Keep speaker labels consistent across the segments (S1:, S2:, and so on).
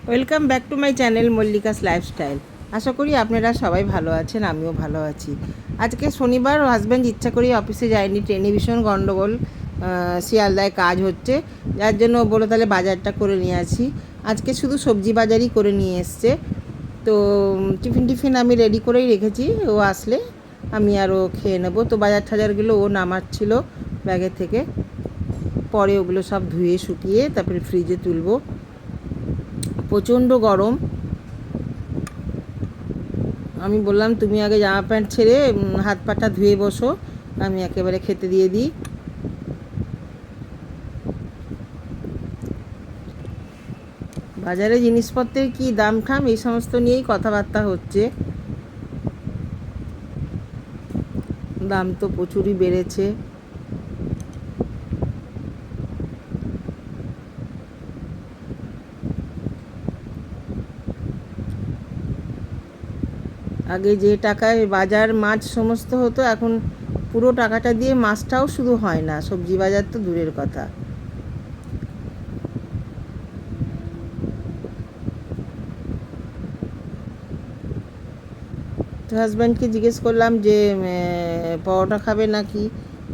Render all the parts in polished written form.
S1: Welcome back to my channel Mallika's lifestyle. আশা করি আপনারা সবাই ভালো আছেন, আমিও ভালো আছি। আজকে শনিবার, হাজব্যান্ড ইচ্ছা করেই অফিসে যায়নি, ট্রেনে ভীষণ গণ্ডগোল, শিয়ালদায় কাজ হচ্ছে, যার জন্য ও বললো তাহলে বাজারটা করে নিয়ে আসি। আজকে শুধু সবজি বাজারই করে নিয়ে এসছে। তো টিফিন আমি রেডি করেই রেখেছি, ও আসলে আমি আরও খেয়ে নেবো। তো বাজার টাজারগুলো ও নামাচ্ছিল ব্যাগের থেকে, পরে ওগুলো সব ধুয়ে শুকিয়ে তারপরে ফ্রিজে তুলবো। প্রচণ্ড গরম। আমি বললাম তুমি আগে জামা প্যান্ট ছেড়ে হাত পাটা ধুয়ে বসো, আমি একেবারে খেতে দিয়ে দিই। বাজারে জিনিসপত্রের কি দাম ঠাম এই সমস্ত নিয়েই কথাবার্তা হচ্ছে। দাম তো প্রচুরই বেড়েছে। আগে যে টাকায় বাজার মাছ সমস্ত হতো, এখন পুরো টাকাটা দিয়ে মাছটাও শুধু হয় না, সবজি বাজার তো দূরের কথা। তো হাজব্যান্ডকে জিজ্ঞেস করলাম যে পরোটা খাবে নাকি।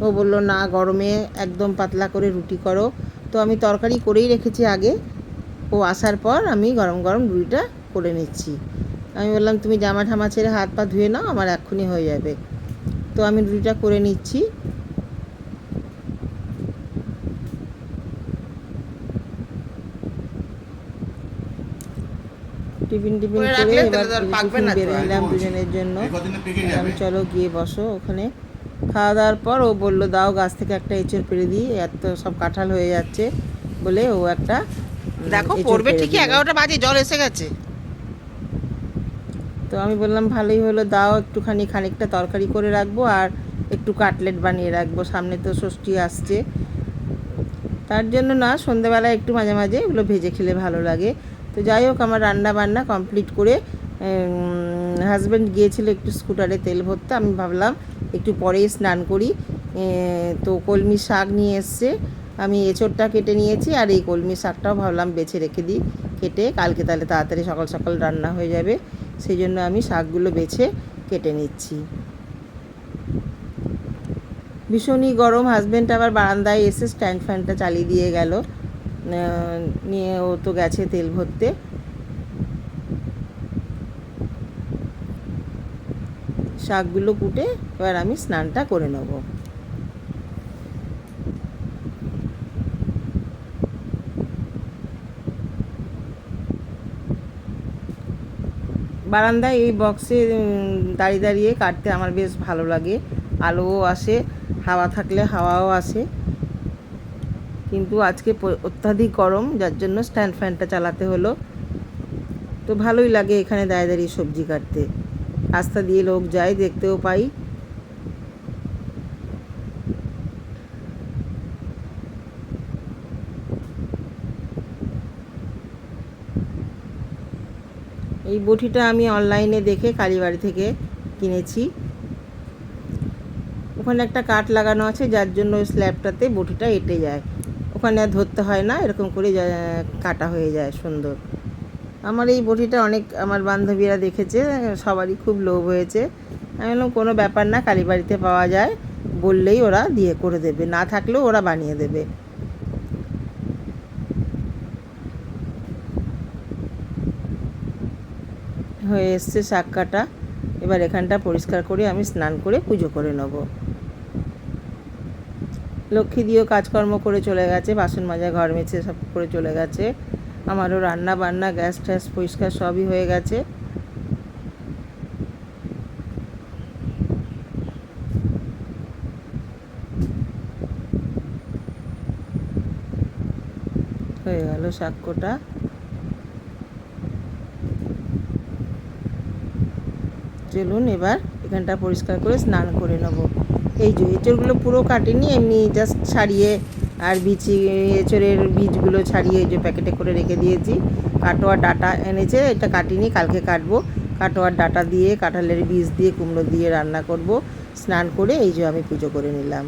S1: ও বলল না, গরমে একদম পাতলা করে রুটি করো। তো আমি তরকারি করেই রেখেছি আগে, ও আসার পর আমি গরম গরম রুটিটা করে নিচ্ছি। আমি বললাম তুমি জামা ঠামা ছেড়ে হাত পা ধুয়ে নাও, আমার এক্ষুনি হয়ে যাবে। তো আমি রুটিটা করে নিচ্ছি। টিফিন করে এবার টিফিন বেড়ে নিলাম দুজনের জন্য। আমি চলো গিয়ে বসো ওখানে। খাওয়া দাওয়ার পর ও বললো দাও গাছ থেকে একটা এঁচড় পেড়ে দিই, এত সব কাঁঠাল হয়ে যাচ্ছে বলে ও একটা
S2: দেখো পড়বে ঠিকই, 11টা বাজে, জল এসে গেছে।
S1: তো আমি বললাম ভালোই হলো, দাও একটুখানি, খানিকটা তরকারি করে রাখবো আর একটু কাটলেট বানিয়ে রাখবো, সামনে তো ষষ্ঠী আসছে। তার জন্য না, সন্ধেবেলায় একটু মাঝে মাঝে এগুলো ভেজে খেলে ভালো লাগে। তো যাই হোক, আমার রান্না বান্না কমপ্লিট করে হাজব্যান্ড গিয়েছিল একটু স্কুটারে তেল ভরতে। আমি ভাবলাম একটু পরেই স্নান করি। তো কলমি শাক নিয়ে এসছে, আমি এঁচোড়টা কেটে নিয়েছি, আর এই কলমি শাকটাও ভাবলাম বেছে রেখে দিই, কেটে কালকে তাহলে তাড়াতাড়ি সকাল সকাল রান্না হয়ে যাবে। সেই জন্য আমি শাকগুলো বেছে কেটে নিচ্ছি। ভীষণই গরম। হাজব্যান্ড আবার বারান্দায় এসে স্ট্যান্ড ফ্যানটা চালিয়ে দিয়ে গেল, নিয়ে ও তো গেছে তেল ভরতে। শাকগুলো কুটে এবার আমি স্নানটা করে নেব। বারান্দায় এই বক্সে দাঁড়িয়ে দাঁড়িয়ে কাটতে আমার বেশ ভালো লাগে, আলোও আসে, হাওয়া থাকলে হাওয়াও আসে। কিন্তু আজকে অত্যাধিক গরম, যার জন্য স্ট্যান্ড ফ্যানটা চালাতে হলো। তো ভালোই লাগে এখানে দাঁড়িয়ে দাঁড়িয়ে সবজি কাটতে, রাস্তা দিয়ে লোক যায়, দেখতেও পাই। এই বটিটা আমি অনলাইনে দেখে কালীবাড়ি থেকে কিনেছি। ওখানে একটা কাঠ লাগানো আছে, যার জন্য ওই স্ল্যাবটাতে বটিটা এঁটে যায়, ওখানে আর ধরতে হয় না, এরকম করে কাটা হয়ে যায় সুন্দর। আমার এই বটিটা অনেক আমার বান্ধবীরা দেখেছে, সবারই খুব লোভ হয়েছে। আমি বললাম কোনো ব্যাপার না, কালীবাড়িতে পাওয়া যায়, বললেই ওরা দিয়ে করে দেবে, না থাকলেও ওরা বানিয়ে দেবে। হয়ে এসছে শাক কাটা, এবার এখানটা পরিষ্কার করে আমি স্নান করে পুজো করে নেব। লক্ষ্মী দিয়েও কাজকর্ম করে চলে গেছে, বাসন মাজা, ঘর মেছে সব করে চলে গেছে। আমারও রান্না বান্না, গ্যাস ট্যাস পরিষ্কার সবই হয়ে গেছে। হয়ে গেল শাক কোটা। চলুন এবার এখানটা পরিষ্কার করে স্নান করে নেব। এই যে এঁচড়গুলো পুরো কাটিনি, এমনি জাস্ট ছাড়িয়ে, আর এঁচড়ের বীজগুলো ছাড়িয়ে এই যে প্যাকেটে করে রেখে দিয়েছি। কাটোয়ার ডাটা এনেছে, এটা কাটিনি, কালকে কাটবো। কাটোয়ার ডাটা দিয়ে, কাঁঠালের বীজ দিয়ে, কুমড়ো দিয়ে রান্না করব। স্নান করে এই যে আমি পুজো করে নিলাম।